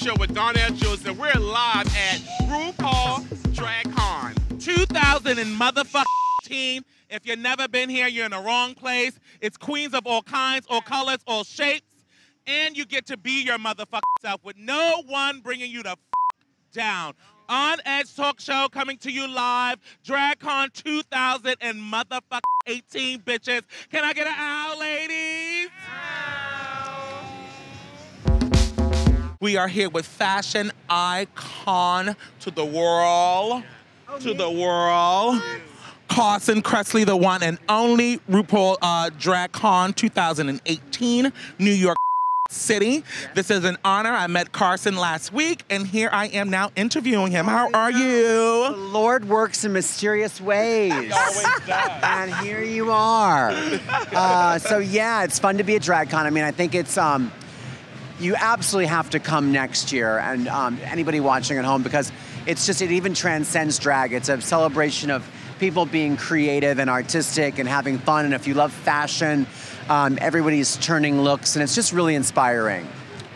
Show with Darnell Julius, and we're live at RuPaul's DragCon 2018. If you've never been here, you're in the wrong place. It's queens of all kinds, all colors, all shapes, and you get to be your motherfucking self with no one bringing you the down. On Edge Talk Show coming to you live, DragCon 2018, bitches. Can I get an ow, ladies? Ow. We are here with fashion icon to the world, Carson Kressley, the one and only RuPaul DragCon 2018, New York City. This is an honor. I met Carson last week, and here I am now interviewing him. How are you? The Lord works in mysterious ways. He always does. And here you are. So yeah, it's fun to be at DragCon. I mean, I think it's, you absolutely have to come next year, and anybody watching at home, because it's just, it even transcends drag. It's a celebration of people being creative and artistic and having fun, and if you love fashion, everybody's turning looks, and it's just really inspiring.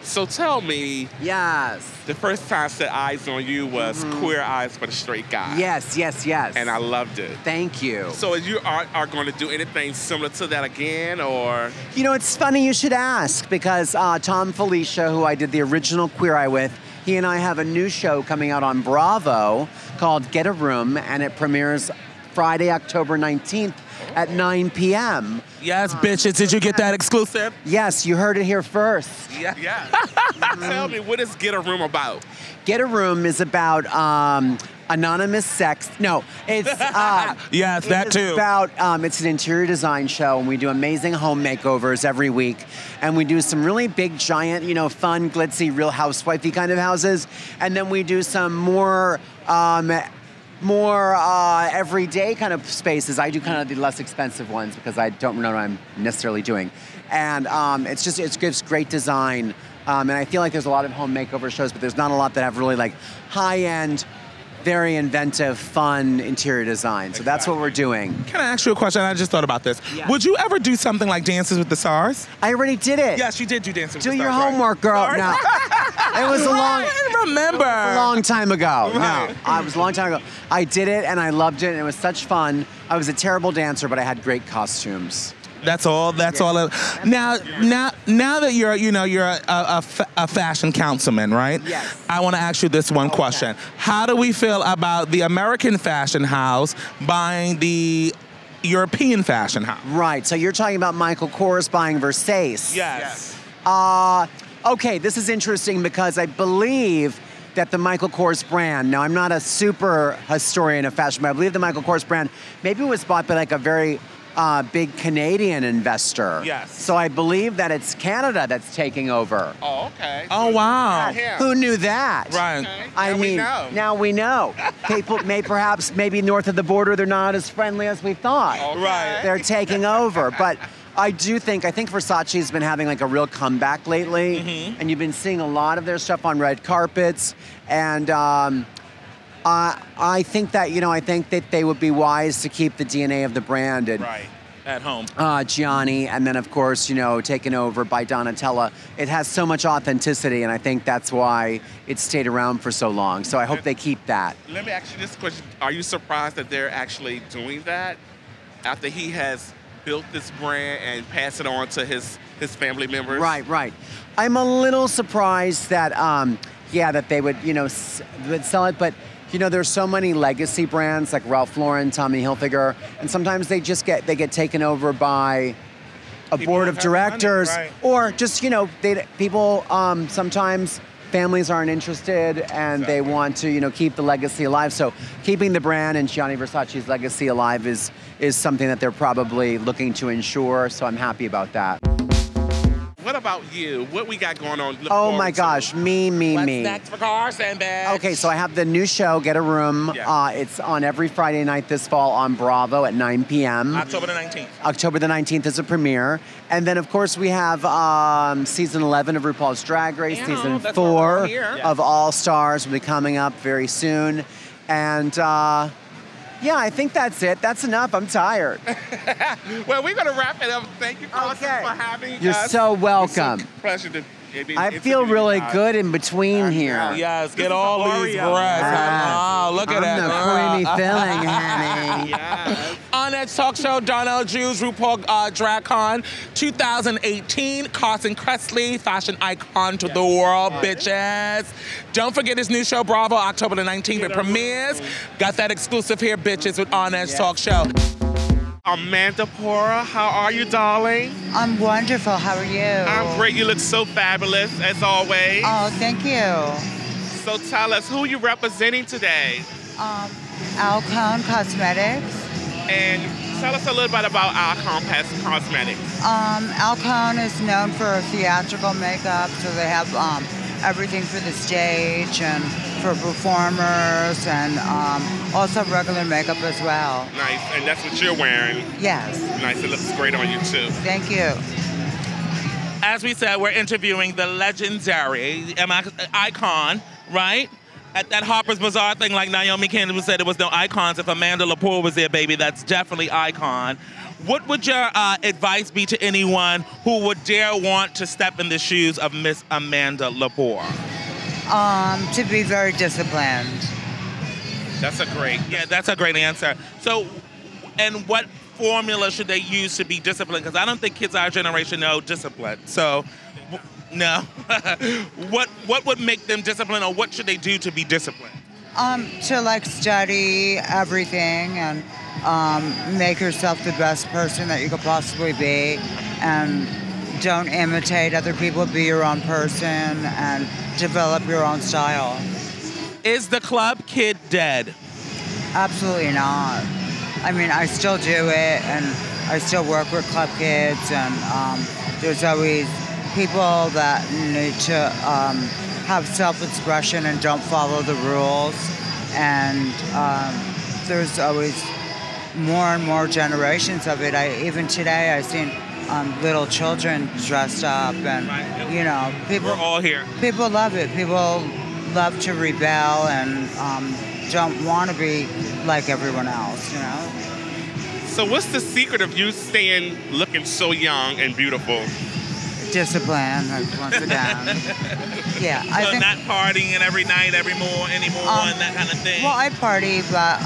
So tell me, yes, the first time I set eyes on you was Queer Eyes for the Straight Guy. Yes, yes, yes. And I loved it. Thank you. So you are going to do anything similar to that again, or? You know, it's funny you should ask, because Tom Felicia, who I did the original Queer Eye with, he and I have a new show coming out on Bravo called Get a Room, and it premieres Friday, October 19th at 9 p.m. Yes, bitches, did you get that exclusive? Yes, you heard it here first. Yeah. Tell me, what is Get a Room about? Get a Room is about anonymous sex. No, it's yes, that too. About it's an interior design show, and we do amazing home makeovers every week, and we do some really big, giant, you know, fun, glitzy, Real Housewifey kind of houses, and then we do some more everyday kind of spaces. I do kind of the less expensive ones because I don't know what I'm necessarily doing. And it gives great design. And I feel like there's a lot of home makeover shows, but there's not a lot that have really like high-end, very inventive, fun interior design. So that's what we're doing. Can I ask you a question? I just thought about this. Yeah. Would you ever do something like Dances with the Stars? I already did it. Yes, you did do Dances with the Stars. Do your homework, girl. Sorry. No. It was a long... I remember. A long time ago. Right. No, it was a long time ago. I did it, and I loved it, and it was such fun. I was a terrible dancer, but I had great costumes. That's all. Now that you're a fashion councilman, right? Yes. I want to ask you this one question. How do we feel about the American fashion house buying the European fashion house? Right. So you're talking about Michael Kors buying Versace. Yes. Okay, this is interesting because I believe that the Michael Kors brand, now I'm not a super historian of fashion, but I believe the Michael Kors brand maybe was bought by like a very big Canadian investor. Yes. So I believe that it's Canada that's taking over. Oh, okay. Oh, wow. Who knew that? Right. Okay. I mean, now we know. People maybe north of the border, they're not as friendly as we thought. Okay. Right. They're taking over. But I think Versace's been having like a real comeback lately. And you've been seeing a lot of their stuff on red carpets. And I think that, I think that they would be wise to keep the DNA of the brand and at home. Gianni, and then of course, taken over by Donatella. It has so much authenticity, and I think that's why it stayed around for so long. So I hope they keep that. Let me ask you this question. Are you surprised that they're actually doing that after he has built this brand and passed it on to his family members? Right. I'm a little surprised that, that they would, would sell it, but there's so many legacy brands like Ralph Lauren, Tommy Hilfiger, and sometimes they get taken over by a board of directors, or just people sometimes families aren't interested and they want to keep the legacy alive. So keeping the brand and Gianni Versace's legacy alive is something that they're probably looking to ensure. So I'm happy about that. What about you? What we got going on? Oh my gosh, me. What's next for Carson, bitch? Okay, so I have the new show, Get a Room. Yeah. It's on every Friday night this fall on Bravo at 9 p.m. October the 19th. October the 19th is a premiere. And then, of course, we have season 11 of RuPaul's Drag Race, season 4 of All Stars will be coming up very soon. And yeah, I think that's it. That's enough. I'm tired. Well, we're going to wrap it up. Thank you, Carson, for having us. You're so welcome. It's a pleasure to I feel really good in between here. Yes, get all these breasts. Look at that. I'm the creamy filling, honey. Yes. On that talk show, Darnell Jews, RuPaul DragCon 2018. Carson Kressley, fashion icon to the world, bitches. Don't forget his new show, Bravo, October the 19th. It premieres. Got that exclusive here, bitches, with On Edge Talk Show. Amanda Pora, how are you, darling? I'm wonderful. How are you? I'm great. You look so fabulous, as always. Oh, thank you. So tell us, who you representing today? Alcone Cosmetics. And tell us a little bit about Alcone Cosmetics. Alcone is known for theatrical makeup, so they have everything for the stage and for performers, and also regular makeup as well. Nice, and that's what you're wearing. Yes. Nice, it looks great on you too. Thank you. As we said, we're interviewing the legendary icon, right? At that Harper's Bazaar thing, like Naomi Campbell said, there was no icons. If Amanda Lepore was there, baby, that's definitely icon. What would your advice be to anyone who would dare want to step in the shoes of Miss Amanda Lepore? To be very disciplined. That's a great answer. So, and what formula should they use to be disciplined? Because I don't think kids our generation know discipline. So, no. What would make them disciplined, or what should they do to be disciplined? To like study everything and make yourself the best person that you could possibly be, and don't imitate other people, be your own person and develop your own style. Is the club kid dead? Absolutely not. I mean, I still do it, and I still work with club kids, and there's always people that need to have self-expression and don't follow the rules, and there's always more and more generations of it. Even today I've seen little children dressed up, and you know, people. We're all here. People love it. People love to rebel and don't want to be like everyone else, you know. So what's the secret of you staying looking so young and beautiful? Discipline, once again. Yeah, So I think. not partying every night, anymore, and that kind of thing. Well, I party, but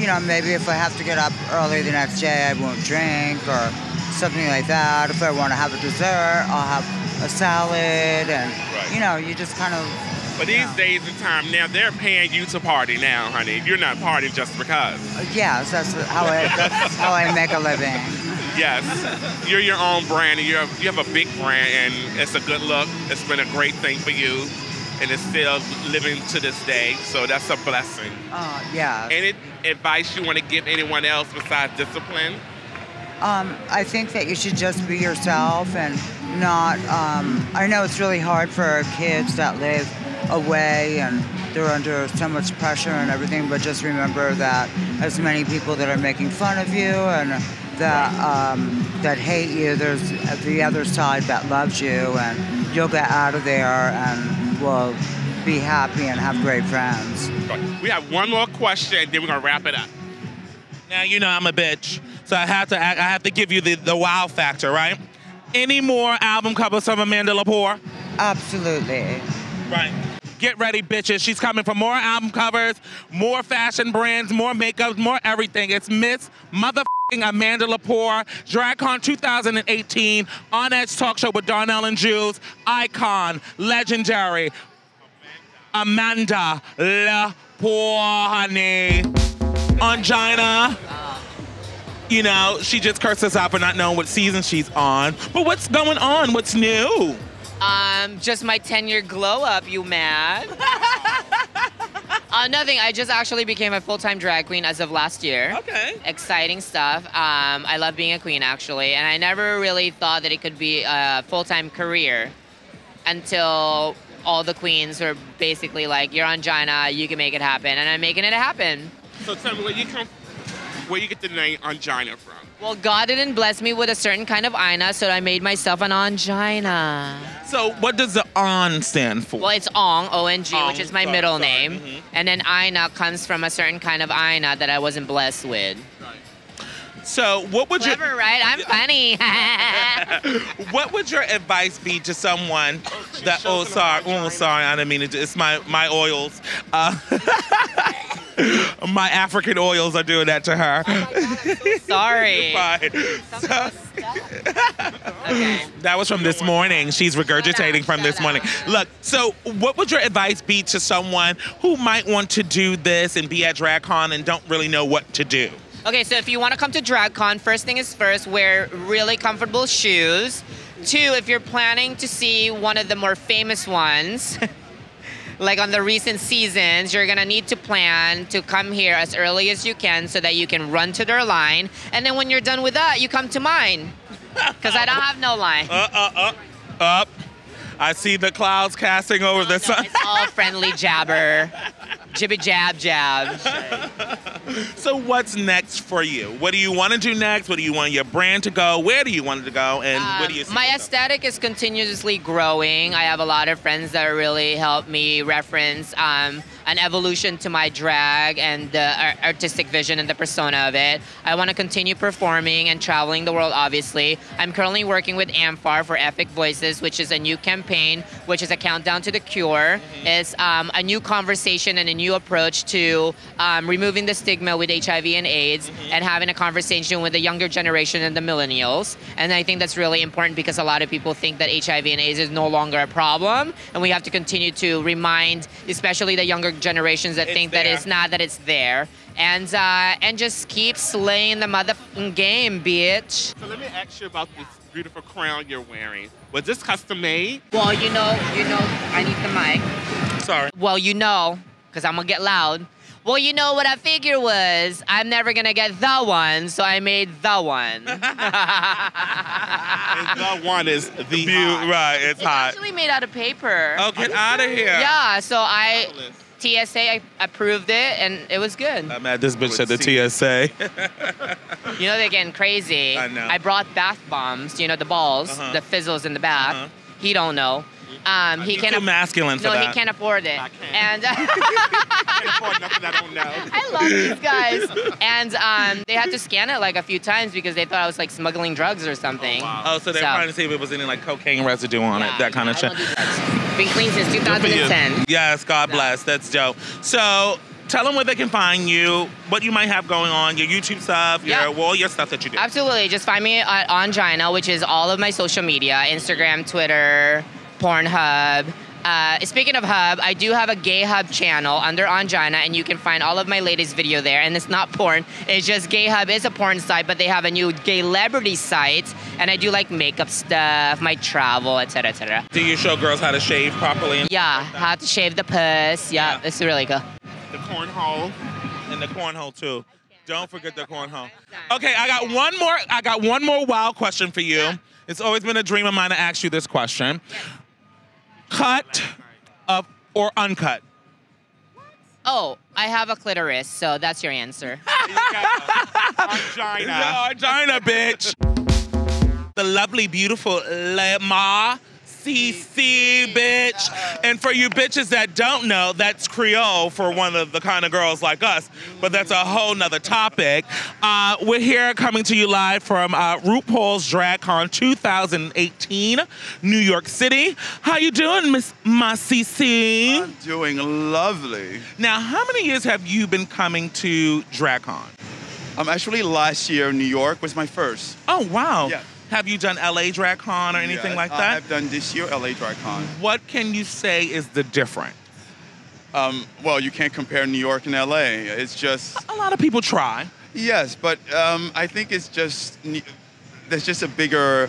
you know, maybe if I have to get up early the next day, I won't drink or something like that. If I want to have a dessert, I'll have a salad, and you know, you just kind of. But these days and time now, they're paying you to party now, honey. You're not partying just because. Yes, that's how I make a living. Yes, you're your own brand, and you have a big brand, and it's a good look. It's been a great thing for you, and it's still living to this day. So that's a blessing. Yeah. Any advice you want to give anyone else besides discipline? I think that you should just be yourself and not. I know it's really hard for kids that live away and they're under so much pressure and everything, but just remember that as many people that are making fun of you and that hate you, there's the other side that loves you, and you'll get out of there and will be happy and have great friends. We have one more question, then we're gonna wrap it up. Now you know I'm a bitch, so I have to give you the wow factor, right? Any more album covers from Amanda Lepore? Absolutely. Right. Get ready, bitches. She's coming for more album covers, more fashion brands, more makeup, more everything. It's Miss Motherfucking Amanda Lepore, DragCon 2018, On Edge Talk Show with Darnell and Jules, icon, legendary, Amanda Lepore, honey. Ongina. You know, she just cursed us out for not knowing what season she's on. But what's going on? What's new? Just my 10-year glow up, you mad? Nothing, I just actually became a full-time drag queen as of last year. Okay. Exciting stuff. I love being a queen, actually, and I never really thought that it could be a full-time career until all the queens were basically like, you're Ongina, you can make it happen, and I'm making it happen. So tell me, where you get the name Ongina from? Well, God didn't bless me with a certain kind of Ina, so I made myself an Ongina. So what does the On stand for? Well, it's Ong, O-N-G, Ong, which is my sorry, middle sorry. name. Mm-hmm. And then Ina comes from a certain kind of Ina that I wasn't blessed with. So what would Clever, right? I'm funny. what would your advice be to someone that? Oh, sorry. I didn't mean it. It's my oils. My African oils are doing that to her. Oh my God, I'm so sorry. Fine. Okay. That was from this morning. She's regurgitating from this morning. Look, so what would your advice be to someone who might want to do this and be at DragCon and don't really know what to do? Okay, so if you want to come to DragCon, first thing is first, wear really comfortable shoes. 2, if you're planning to see one of the more famous ones, like on the recent seasons, you're gonna need to plan to come here as early as you can so that you can run to their line. And then when you're done with that, you come to mine. Because I don't have no line. Up. I see the clouds casting over the sun. It's all friendly jabber. Jibby jab jab. So what's next for you? What do you want to do next? What do you want your brand to go? Where do you want it to go? And where do you see my yourself? aesthetic is continuously growing. I have a lot of friends that really help me reference an evolution to my drag and the artistic vision and the persona of it. I want to continue performing and traveling the world, obviously. I'm currently working with Amphar for Epic Voices, which is a new campaign, which is a countdown to the cure. It's a new conversation and a new approach to removing the stigma with HIV and AIDS and having a conversation with the younger generation and the millennials. And I think that's really important because a lot of people think that HIV and AIDS is no longer a problem. And we have to continue to remind, especially the younger generations that think that it's not, that it's there. And just keep slaying the motherfucking game, bitch. So let me ask you about this beautiful crown you're wearing. Was this custom made? Well, you know, I need the mic. Sorry. Well, because I'm gonna get loud. Well, you know what I figured was I'm never gonna get the one, so I made the one. And the one is the Right, it's hot. Actually made out of paper. Oh, get out of here. Yeah, so TSA approved it, and it was good. I'm at this bitch at the TSA. You know, they're getting crazy. I know. I brought bath bombs, the balls, the fizzles in the bath. He don't know. He You're can't. too masculine for no, that. he can't afford it. I can't. And I can't afford nothing I don't know. I love these guys. And they had to scan it like a few times because they thought I was like smuggling drugs or something. Oh, wow. Oh, so they're trying to see if it was any like cocaine residue on it, that kind of shit. Been clean since 2010. Yes, God bless. That's dope. So tell them where they can find you, what you might have going on, your YouTube stuff, all your stuff that you do. Absolutely. Just find me at Ongina, which is all of my social media, Instagram, Twitter, Pornhub. Speaking of hub, I do have a gay hub channel under Ongina, and you can find all of my latest video there. And it's not porn. It's just Gay Hub is a porn site, but they have a new gay celebrity site. And I do like makeup stuff, my travel, etc., etc. Do you show girls how to shave properly? Yeah, how to shave the puss. Yeah, it's really cool. The cornhole. And the cornhole too. Don't forget the cornhole. Okay, I got one more wild question for you. Yeah. It's always been a dream of mine to ask you this question. Cut or uncut? Oh, I have a clitoris, so that's your answer. Ongina. Ongina, bitch. The lovely, beautiful Masisi, bitch. And for you bitches that don't know, that's Creole for one of the kind of girls like us. But that's a whole nother topic. We're here coming to you live from RuPaul's DragCon 2018, New York City. How you doing, Miss Masisi? I'm doing lovely. Now, how many years have you been coming to DragCon? Actually, last year, New York was my first. Oh, wow. Yeah. Have you done LA DragCon or anything like that? I've done this year LA DragCon. What can you say is the difference? Well, you can't compare New York and LA. It's just... A lot of people try. Yes, but I think it's just... There's just a bigger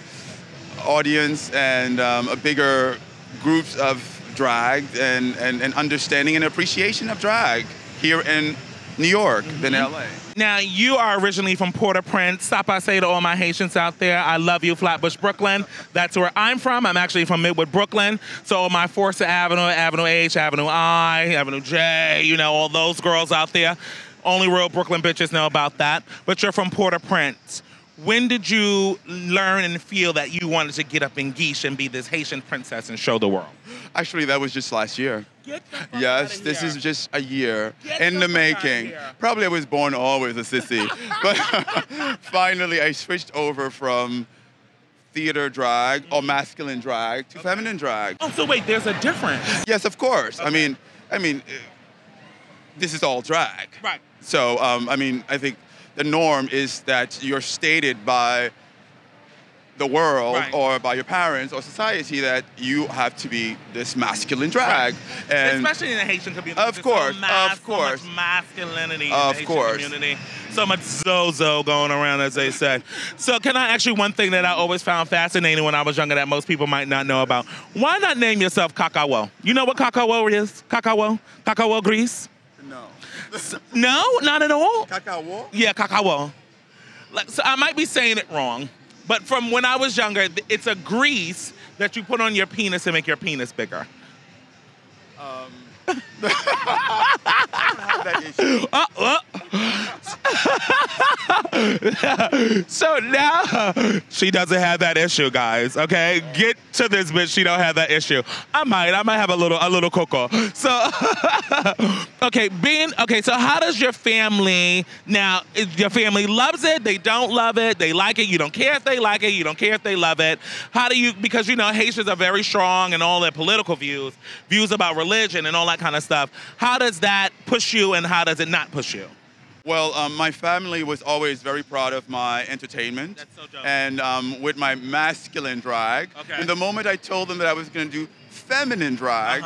audience and a bigger groups of drag and understanding and appreciation of drag here in New York than LA. Now, you are originally from Port-au-Prince. Stop by say to all my Haitians out there, I love you, Flatbush, Brooklyn. That's where I'm from. I'm actually from Midwood, Brooklyn. So my Forsyth Avenue, Avenue H, Avenue I, Avenue J, all those girls out there. Only real Brooklyn bitches know about that. But you're from Port-au-Prince. When did you learn and feel that you wanted to get up in geesh and be this Haitian princess and show the world? Actually, that was just last year. Get the fuck Yes, outta this here. is just a year Get in the the fuck outta making. here. Probably I was born always a sissy. But finally, I switched over from theater drag or masculine drag to feminine drag. Oh, so wait, there's a difference. Yes, of course. I mean, this is all drag. Right. So, I think the norm is that you're stated by the world Right. or by your parents or society that you have to be this masculine drag. And especially in the Haitian community. Of course, of course. So much masculinity in Of the Haitian course. community. So much zozo going around, as they say. So can I ask you one thing that I always found fascinating when I was younger that most people might not know about? Why not name yourself Cacao? You know what Cacao is? Cacao? Cacao grease? no. No? Not at all? Cacao? Yeah, cacao. So I might be saying it wrong, but from when I was younger, it's a grease that you put on your penis to make your penis bigger. I don't have that issue. So now she doesn't have that issue, guys. Okay, get to this bitch. She don't have that issue. I might have a little cocoa. So okay. So how does your family now? Your family loves it. They don't love it. They like it. You don't care if they like it. You don't care if they love it. How do you? Because Haitians are very strong in all their political views about religion and all that kind of stuff. How does that push you, and how does it not push you? Well, my family was always very proud of my entertainment. That's so dope. And with my masculine drag. Okay. And the moment I told them that I was going to do feminine drag,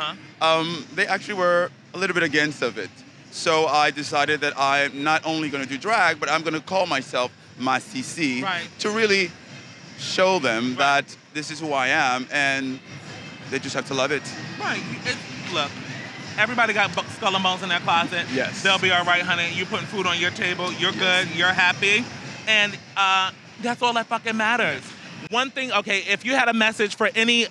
they actually were a little bit against of it. So I decided that I'm not only going to do drag, but I'm going to call myself Masisi to really show them that this is who I am, and they just have to love it. Right. Look. Everybody got skull and bones in their closet. Yes. They'll be all right, honey. You putting food on your table. You're good. You're happy. And that's all that fucking matters. One thing, okay, if you had a message for any,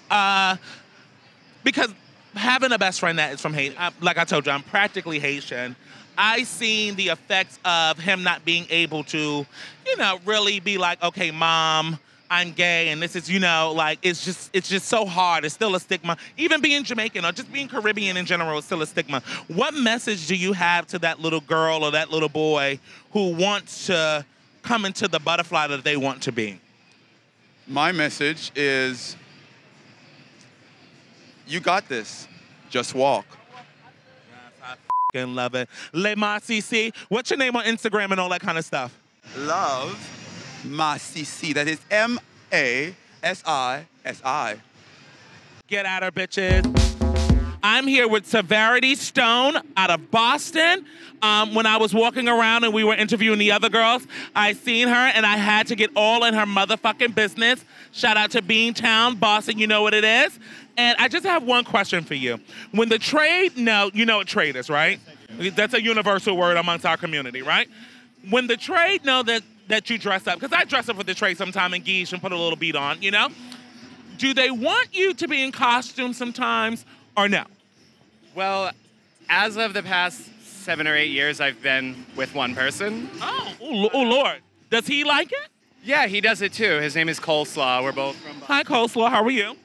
because having a best friend that is from Haiti, like I told you, I'm practically Haitian. I seen the effects of him not being able to, really be like, okay, Mom, I'm gay, and this is, it's just so hard. It's still a stigma. Even being Jamaican or just being Caribbean in general is still a stigma. What message do you have to that little girl or that little boy who wants to come into the butterfly that they want to be? My message is, you got this. Just walk. Yes, I f***ing love it. Masisi, what's your name on Instagram and all that kind of stuff? Love Masisi. That is Masisi. Get at her, bitches. I'm here with Severity Stone out of Boston. When I was walking around and we were interviewing the other girls, I seen her and I had to get all in her motherfucking business. Shout out to Beantown, Boston, you know what it is. And I just have one question for you. When the trade, you know what trade is, right? That's a universal word amongst our community, right? When the trade know that you dress up, because I dress up for the trade sometime in geesh and put a little beat on, do they want you to be in costume sometimes or no? Well, as of the past 7 or 8 years, I've been with one person. Oh, Lord. Does he like it? Yeah, he does it too. His name is Coleslaw. We're both from Boston. Hi, Coleslaw. How are you?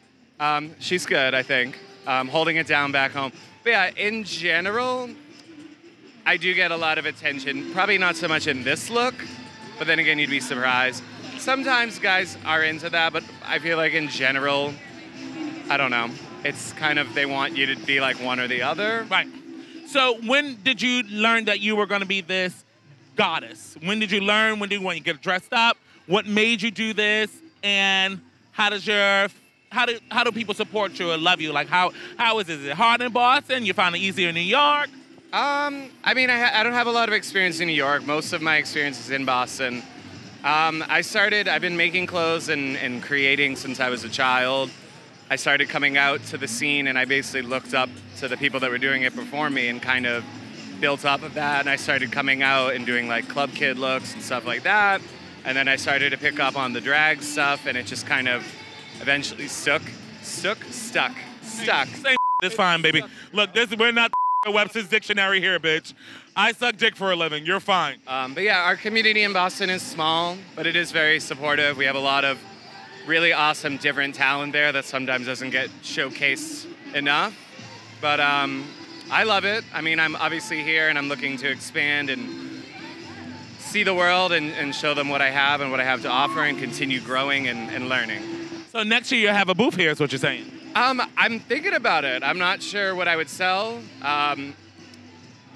She's good, I think. Holding it down back home. But yeah, in general, I do get a lot of attention. Probably not so much in this look, but then again, you'd be surprised. Sometimes guys are into that, but I feel like in general, I don't know. It's kind of, they want you to be like one or the other. Right. So when did you learn that you were going to be this goddess? When did you learn? When did you want to get dressed up? What made you do this? And how do people support you or love you? Like how is it? Is it hard in Boston? You find it easier in New York? I mean, I don't have a lot of experience in New York. Most of my experience is in Boston. I've been making clothes and creating since I was a child. I started coming out to the scene and I basically looked up to the people that were doing it before me and kind of built up of that. And I started coming out and doing like club kid looks and stuff like that. And then I started to pick up on the drag stuff and it just kind of eventually stuck. Same. It's fine, baby. Look, we're not Webster's dictionary here, bitch. I suck dick for a living. You're fine. But yeah, our community in Boston is small, but it is very supportive. We have a lot of really awesome different talent there that sometimes doesn't get showcased enough. But I love it. I mean, I'm obviously here and I'm looking to expand and see the world and show them what I have and what I have to offer and continue growing and learning. So next year you'll have a booth here is what you're saying? I'm thinking about it. I'm not sure what I would sell.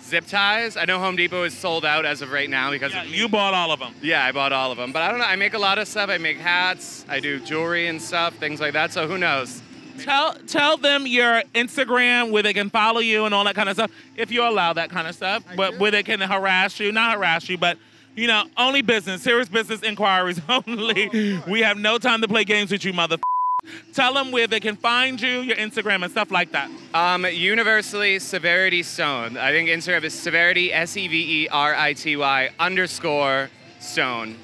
Zip ties. I know Home Depot is sold out as of right now because of me. You bought all of them. Yeah, I bought all of them. But I don't know. I make a lot of stuff. I make hats. I do jewelry and stuff, things like that. So who knows? Tell them your Instagram where they can follow you and all that kind of stuff, if you allow that kind of stuff, but where they can harass you, not harass you, but you know, only business, serious business inquiries only. We have no time to play games with you, mother. Tell them where they can find you, your Instagram and stuff like that. Universally, Severity Stone. I think Instagram is Severity, Severity _ Stone.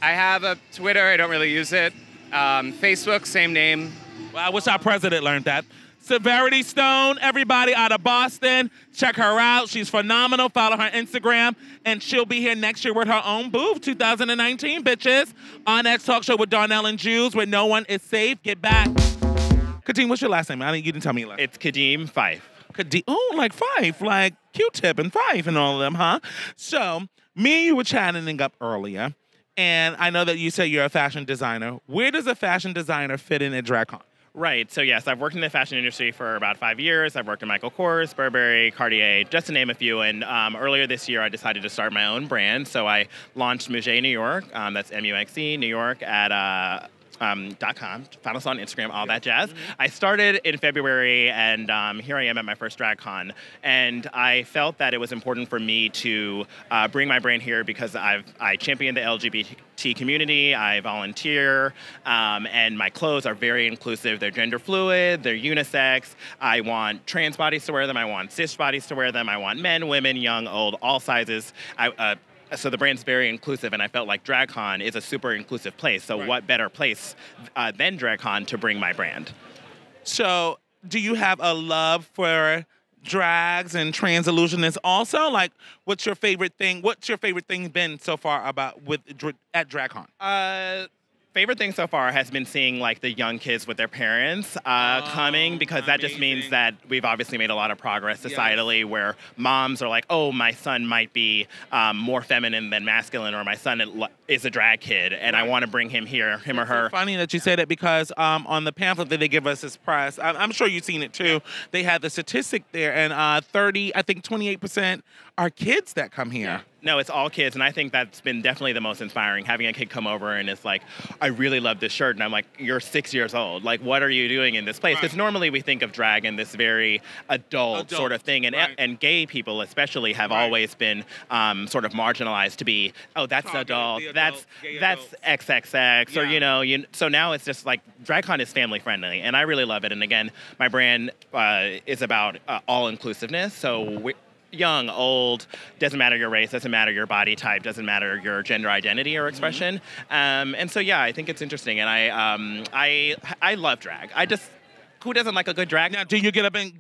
I have a Twitter, I don't really use it. Facebook, same name. Well, I wish our president learned that. Severity Stone, everybody out of Boston, check her out. She's phenomenal. Follow her Instagram, and she'll be here next year with her own booth, 2019, bitches. On that talk show with Darnell and Jules, where no one is safe. Get back. Kadeem, what's your last name? You didn't tell me your last name. It's Kadeem Fyffe. Kadeem, oh, like Fyffe, like Q-Tip and Fyffe and all of them, huh? So, me and you were chatting up earlier, and I know that you say you're a fashion designer. Where does a fashion designer fit in at DragCon? Right. So, yes, I've worked in the fashion industry for about 5 years. I've worked in Michael Kors, Burberry, Cartier, just to name a few. And earlier this year, I decided to start my own brand. So I launched Muxe New York. That's MUXE New York at .com, follow us on Instagram, all that jazz. I started in February, and here I am at my first DragCon. And I felt that it was important for me to bring my brand here because I champion the LGBT community, I volunteer, and my clothes are very inclusive. They're gender fluid, they're unisex. I want trans bodies to wear them, I want cis bodies to wear them, I want men, women, young, old, all sizes. So the brand's very inclusive, and I felt like DragCon is a super inclusive place. So what better place than DragCon to bring my brand? So do you have a love for drags and trans illusionists also? Like, what's your favorite thing? What's your favorite thing been so far at DragCon? Favorite thing so far has been seeing like the young kids with their parents coming, because that just means that we've obviously made a lot of progress societally, where moms are like, oh, my son might be more feminine than masculine, or my son is a drag kid, and I want to bring him here, him or her. It's funny that you say that, because on the pamphlet that they give us as press, I'm sure you've seen it too, they had the statistic there, and 28% are kids that come here. Yeah. No, it's all kids, and I think that's been definitely the most inspiring, having a kid come over and it's like, I really love this shirt, and I'm like, you're 6 years old. Like, what are you doing in this place? Because normally we think of drag in this very adult sort of thing, and gay people especially have always been sort of marginalized to be, oh, that's adult, that's XXX, or, so now it's just like, DragCon is family friendly, and I really love it. And again, my brand is about all inclusiveness, so young, old, doesn't matter your race, doesn't matter your body type, doesn't matter your gender identity or expression. And so, yeah, I think it's interesting. And I love drag. Who doesn't like a good drag? Now, do you get up in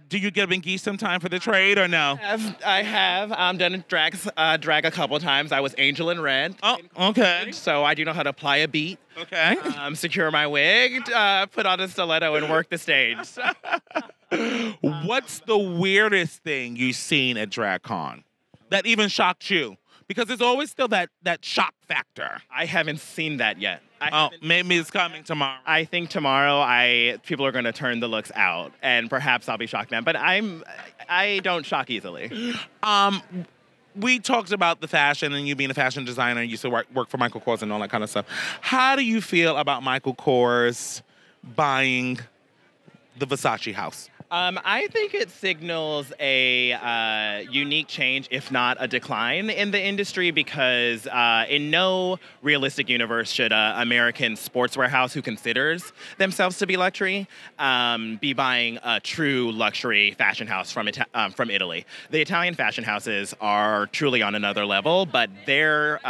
geese sometime for the trade or no? I have done drag a couple times. I was Angel in Red. Oh, okay. So I do know how to apply a beat. Okay. Secure my wig, put on a stiletto, and work the stage. What's the weirdest thing you've seen at DragCon that even shocked you? Because there's always still that shock factor. I haven't seen that yet. Maybe it's coming tomorrow. I think tomorrow people are going to turn the looks out, and perhaps I'll be shocked then. But I don't shock easily. We talked about the fashion and you being a fashion designer and you used to work for Michael Kors and all that kind of stuff. How do you feel about Michael Kors buying the Versace house? I think it signals a unique change, if not a decline, in the industry, because in no realistic universe should an American sportswear house who considers themselves to be luxury be buying a true luxury fashion house from Italy. The Italian fashion houses are truly on another level, but their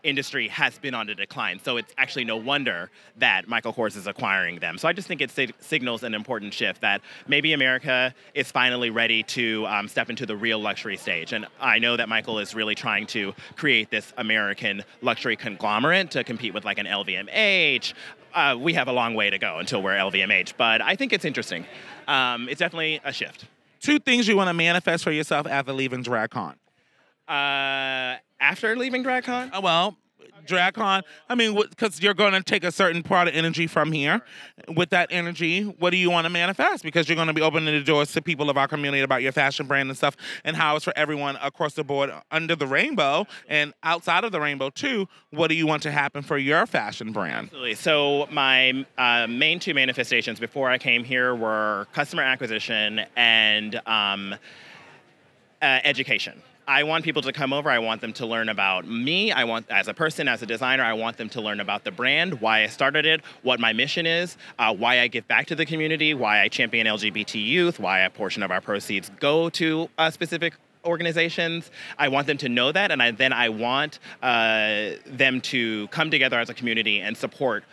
industry has been on a decline. So it's actually no wonder that Michael Kors is acquiring them. So I just think it signals an important shift that maybe America is finally ready to step into the real luxury stage. And I know that Michael is really trying to create this American luxury conglomerate to compete with like an LVMH. We have a long way to go until we're LVMH, but I think it's interesting. It's definitely a shift. 2 things you want to manifest for yourself after leaving DragCon. After leaving DragCon? Well, DragCon, I mean, because you're going to take a certain part of energy from here. With that energy, what do you want to manifest? Because you're going to be opening the doors to people of our community about your fashion brand and stuff, and how it's for everyone across the board under the rainbow and outside of the rainbow too. What do you want to happen for your fashion brand? Absolutely. So my main 2 manifestations before I came here were customer acquisition and education. I want people to come over. I want them to learn about me. I want, as a person, as a designer, I want them to learn about the brand, why I started it, what my mission is, why I give back to the community, why I champion LGBT youth, why a portion of our proceeds go to specific organizations. I want them to know that, and then I want them to come together as a community and support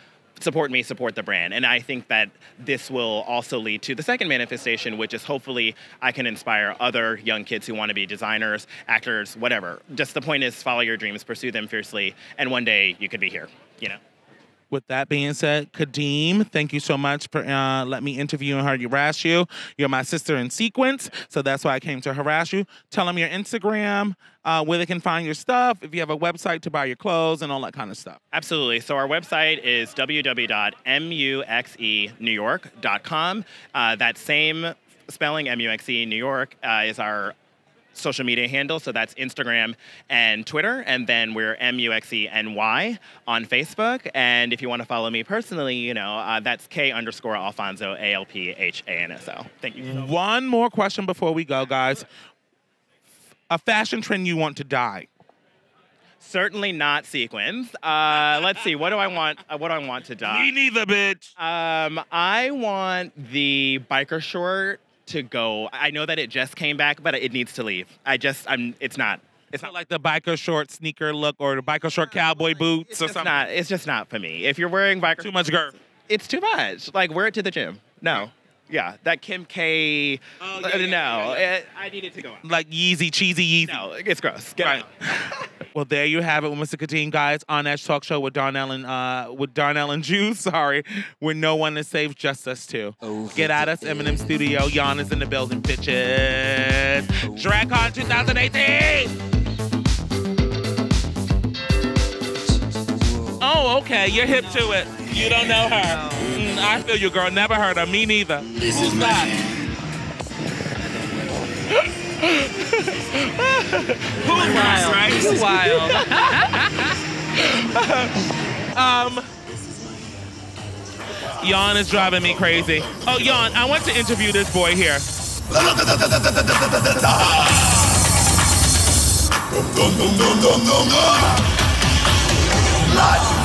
me, support the brand. And I think that this will also lead to the second manifestation, which is hopefully I can inspire other young kids who want to be designers, actors, whatever. Just the point is follow your dreams, pursue them fiercely, and one day you could be here, you know? With that being said, Kadeem, thank you so much for letting me interview and harass you. You're my sister in sequence, so that's why I came to harass you. Tell them your Instagram, where they can find your stuff, if you have a website to buy your clothes and all that kind of stuff. Absolutely. So our website is www.muxenewyork.com. That same spelling, MUXE New York, is our social media handle, so that's Instagram and Twitter, and then we're MUXENY on Facebook, and if you want to follow me personally, you know, that's K_Alfonso, ALPHANSO. Thank you. One more question before we go, guys. A fashion trend you want to die? Certainly not sequins. Let's see, what do I want to die? Me neither, bitch. I want the biker short to go. I know that it just came back, but it needs to leave. It's not like the biker short sneaker look or the biker short cowboy boots or something. It's just not for me. If you're wearing biker, too much girth. It's too much. Like, wear it to the gym. No. Yeah, that Kim K. I need it to go on. Like Yeezy, cheesy Yeezy. No, it's gross. Get out. Well, there you have it with Mr. Kadeem, guys, on Edge Talk Show with Darnell and Juice, where no one is safe, just us two. Get at us, Eminem Studio. Yann is in the building, bitches. DragCon 2018. Oh, okay, you're hip to it. You don't know her. I feel you, girl. Never heard her. Me neither. Who's that? Who's wild, right? Who's wild? Yann is driving me crazy. Oh, Yann, I want to interview this boy here. Life